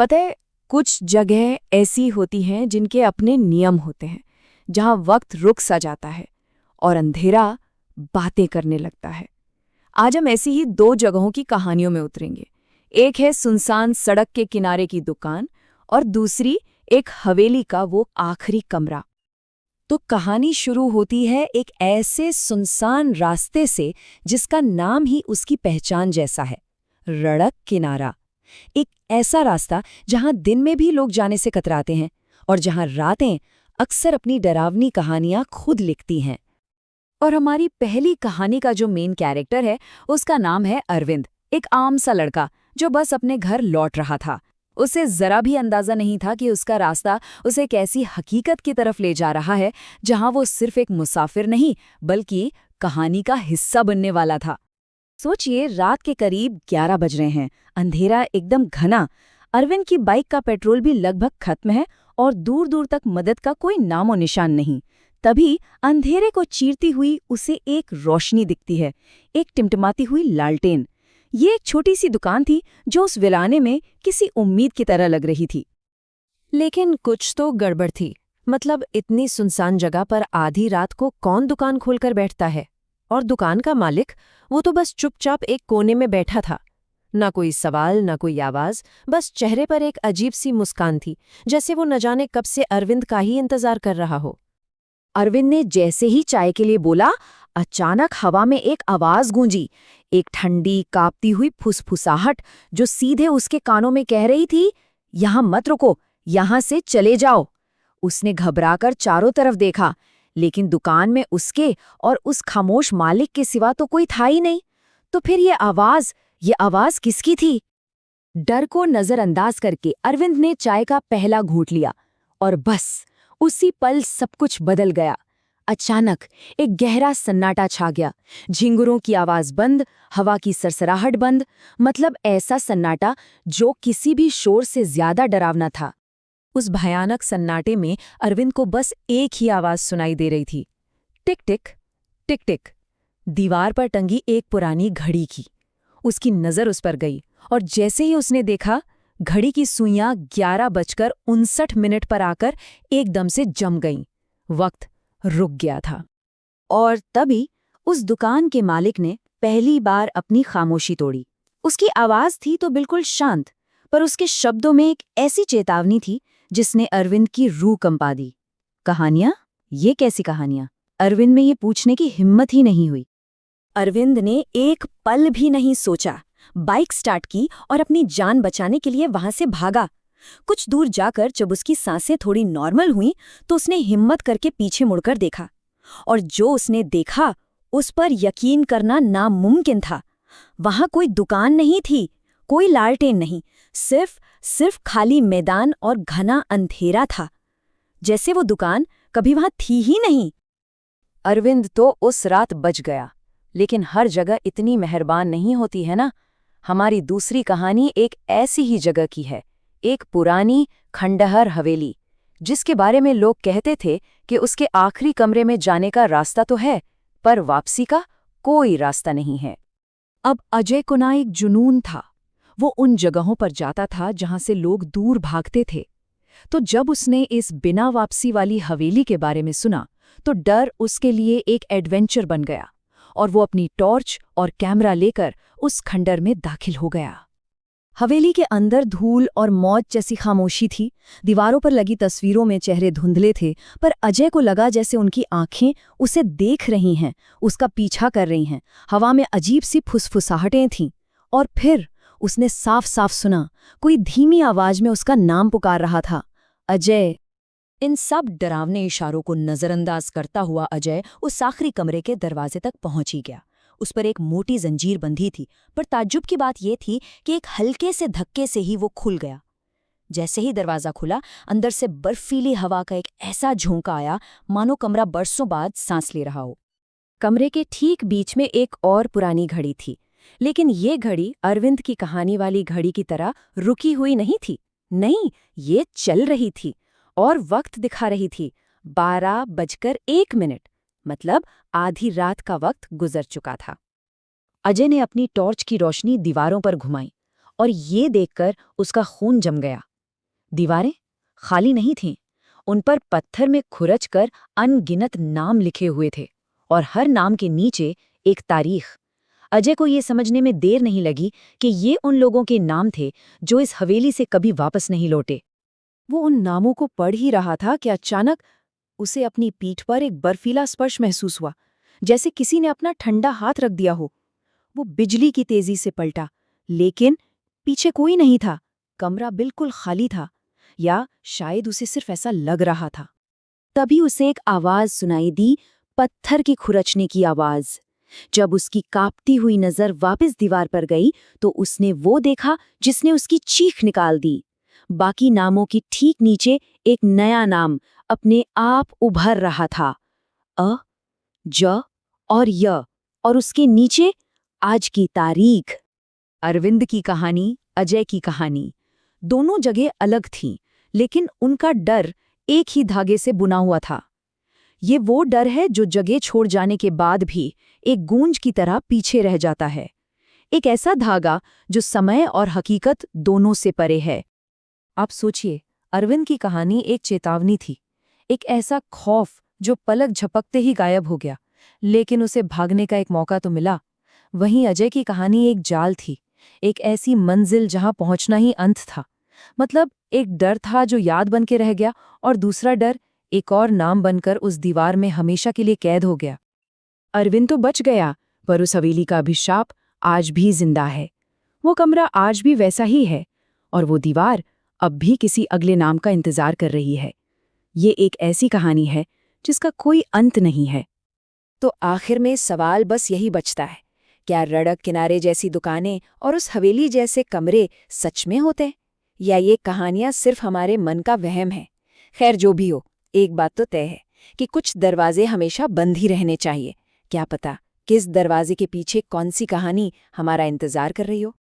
पता है, कुछ जगह ऐसी होती हैं जिनके अपने नियम होते हैं, जहां वक्त रुक सा जाता है और अंधेरा बातें करने लगता है। आज हम ऐसी ही दो जगहों की कहानियों में उतरेंगे। एक है सुनसान सड़क के किनारे की दुकान और दूसरी एक हवेली का वो आखिरी कमरा। तो कहानी शुरू होती है एक ऐसे सुनसान रास्ते से जिसका नाम ही उसकी पहचान जैसा है, सड़क किनारा। एक ऐसा रास्ता जहां दिन में भी लोग जाने से कतराते हैं और जहां रातें अक्सर अपनी डरावनी कहानियां खुद लिखती हैं। और हमारी पहली कहानी का जो मेन कैरेक्टर है, उसका नाम है अरविंद, एक आम सा लड़का जो बस अपने घर लौट रहा था। उसे जरा भी अंदाजा नहीं था कि उसका रास्ता उसे एक ऐसी हकीकत की तरफ ले जा रहा है जहां वो सिर्फ एक मुसाफिर नहीं बल्कि कहानी का हिस्सा बनने वाला था। सोचिए, रात के करीब 11 बज रहे हैं, अंधेरा एकदम घना। अरविंद की बाइक का पेट्रोल भी लगभग खत्म है और दूर दूर तक मदद का कोई नामो निशान नहीं। तभी अंधेरे को चीरती हुई उसे एक रोशनी दिखती है, एक टिमटिमाती हुई लालटेन। ये एक छोटी सी दुकान थी जो उस वीराने में किसी उम्मीद की तरह लग रही थी। लेकिन कुछ तो गड़बड़ थी। मतलब इतनी सुनसान जगह पर आधी रात को कौन दुकान खोलकर बैठता है? और दुकान का मालिक, वो तो बस चुपचाप एक कोने में बैठा था। ना कोई सवाल, ना कोई आवाज, बस चेहरे पर एक अजीब सी मुस्कान थी, जैसे वो न जाने कब से अरविंद का ही इंतजार कर रहा हो। अरविंद ने जैसे ही चाय के लिए बोला, अचानक हवा में एक आवाज गूंजी, एक ठंडी कांपती हुई फुसफुसाहट जो सीधे उसके कानों में कह रही थी, यहां मत रुको, यहां से चले जाओ। उसने घबराकर चारों तरफ देखा, लेकिन दुकान में उसके और उस खामोश मालिक के सिवा तो कोई था ही नहीं। तो फिर ये आवाज किसकी थी? डर को नजरअंदाज करके अरविंद ने चाय का पहला घूंट लिया और बस उसी पल सब कुछ बदल गया। अचानक एक गहरा सन्नाटा छा गया। झिंगुरों की आवाज बंद, हवा की सरसराहट बंद। मतलब ऐसा सन्नाटा जो किसी भी शोर से ज्यादा डरावना था। उस भयानक सन्नाटे में अरविंद को बस एक ही आवाज सुनाई दे रही थी, टिक टिक टिक टिक। दीवार पर टंगी एक पुरानी घड़ी की। उसकी नजर उस पर गई और जैसे ही उसने देखा, घड़ी की सुइयां 11:59 पर आकर एकदम से जम गईं। वक्त रुक गया था। और तभी उस दुकान के मालिक ने पहली बार अपनी खामोशी तोड़ी। उसकी आवाज थी तो बिल्कुल शांत, पर उसके शब्दों में एक ऐसी चेतावनी थी जिसने अरविंद की रूह कंपा दी। कहानियां? ये कैसी कहानियां? अरविंद में ये पूछने की हिम्मत ही नहीं हुई। अरविंद ने एक पल भी नहीं सोचा, बाइक स्टार्ट की और अपनी जान बचाने के लिए वहां से भागा। कुछ दूर जाकर जब उसकी सांसें थोड़ी नॉर्मल हुईं, तो उसने हिम्मत करके पीछे मुड़कर देखा। और जो उसने देखा, उस पर यकीन करना नामुमकिन था। वहां कोई दुकान नहीं थी, कोई लालटेन नहीं, सिर्फ खाली मैदान और घना अंधेरा था, जैसे वो दुकान कभी वहां थी ही नहीं। अरविंद तो उस रात बच गया, लेकिन हर जगह इतनी मेहरबान नहीं होती है ना। हमारी दूसरी कहानी एक ऐसी ही जगह की है, एक पुरानी खंडहर हवेली, जिसके बारे में लोग कहते थे कि उसके आखिरी कमरे में जाने का रास्ता तो है, पर वापसी का कोई रास्ता नहीं है। अब अजय को ना एक जुनून था। वो उन जगहों पर जाता था जहां से लोग दूर भागते थे। तो जब उसने इस बिना वापसी वाली हवेली के बारे में सुना, तो डर उसके लिए एक एडवेंचर बन गया और वो अपनी टॉर्च और कैमरा लेकर उस खंडर में दाखिल हो गया। हवेली के अंदर धूल और मौत जैसी खामोशी थी। दीवारों पर लगी तस्वीरों में चेहरे धुंधले थे, पर अजय को लगा जैसे उनकी आंखें उसे देख रही हैं, उसका पीछा कर रही हैं। हवा में अजीब सी फुसफुसाहटें थीं। और फिर उसने साफ साफ सुना, कोई धीमी आवाज में उसका नाम पुकार रहा था, अजय। इन सब डरावने इशारों को नजरअंदाज करता हुआ अजय उस आखिरी कमरे के दरवाजे तक पहुंच ही गया। उस पर एक मोटी जंजीर बंधी थी, पर ताज्जुब की बात यह थी कि एक हल्के से धक्के से ही वो खुल गया। जैसे ही दरवाजा खुला, अंदर से बर्फीली हवा का एक ऐसा झोंका आया मानो कमरा बरसों बाद सांस ले रहा हो। कमरे के ठीक बीच में एक और पुरानी घड़ी थी, लेकिन ये घड़ी अरविंद की कहानी वाली घड़ी की तरह रुकी हुई नहीं थी। नहीं, ये चल रही थी और वक्त दिखा रही थी, 12:01। मतलब आधी रात का वक्त गुजर चुका था। अजय ने अपनी टॉर्च की रोशनी दीवारों पर घुमाई और ये देखकर उसका खून जम गया। दीवारें खाली नहीं थीं। उन पर पत्थर में खुरच कर अनगिनत नाम लिखे हुए थे और हर नाम के नीचे एक तारीख। अजय को ये समझने में देर नहीं लगी कि ये उन लोगों के नाम थे जो इस हवेली से कभी वापस नहीं लौटे। वो उन नामों को पढ़ ही रहा था कि अचानक उसे अपनी पीठ पर एक बर्फीला स्पर्श महसूस हुआ, जैसे किसी ने अपना ठंडा हाथ रख दिया हो। वो बिजली की तेजी से पलटा, लेकिन पीछे कोई नहीं था। कमरा बिल्कुल खाली था, या शायद उसे सिर्फ ऐसा लग रहा था। तभी उसे एक आवाज सुनाई दी, पत्थर की खुरचने की आवाज। जब उसकी कांपती हुई नजर वापस दीवार पर गई तो उसने वो देखा जिसने उसकी चीख निकाल दी। बाकी नामों की ठीक नीचे एक नया नाम अपने आप उभर रहा था, अ, ज और य, और उसके नीचे आज की तारीख। अरविंद की कहानी, अजय की कहानी, दोनों जगह अलग थीं, लेकिन उनका डर एक ही धागे से बुना हुआ था। ये वो डर है जो जगह छोड़ जाने के बाद भी एक गूंज की तरह पीछे रह जाता है। एक ऐसा धागा जो समय और हकीकत दोनों से परे है। आप सोचिए, अरविंद की कहानी एक चेतावनी थी, एक ऐसा खौफ जो पलक झपकते ही गायब हो गया, लेकिन उसे भागने का एक मौका तो मिला। वहीं अजय की कहानी एक जाल थी, एक ऐसी मंजिल जहां पहुंचना ही अंत था। मतलब एक डर था जो याद बन के रह गया, और दूसरा डर एक और नाम बनकर उस दीवार में हमेशा के लिए कैद हो गया। अरविंद तो बच गया, पर उस हवेली का अभिशाप आज भी जिंदा है। वो कमरा आज भी वैसा ही है, और वो दीवार अब भी किसी अगले नाम का इंतजार कर रही है। ये एक ऐसी कहानी है जिसका कोई अंत नहीं है। तो आखिर में सवाल बस यही बचता है, क्या सड़क किनारे जैसी दुकानें और उस हवेली जैसे कमरे सच में होते हैं, या ये कहानियां सिर्फ हमारे मन का वहम है? खैर, जो भी हो, एक बात तो तय है कि कुछ दरवाजे हमेशा बंद ही रहने चाहिए। क्या पता किस दरवाजे के पीछे कौन सी कहानी हमारा इंतजार कर रही हो।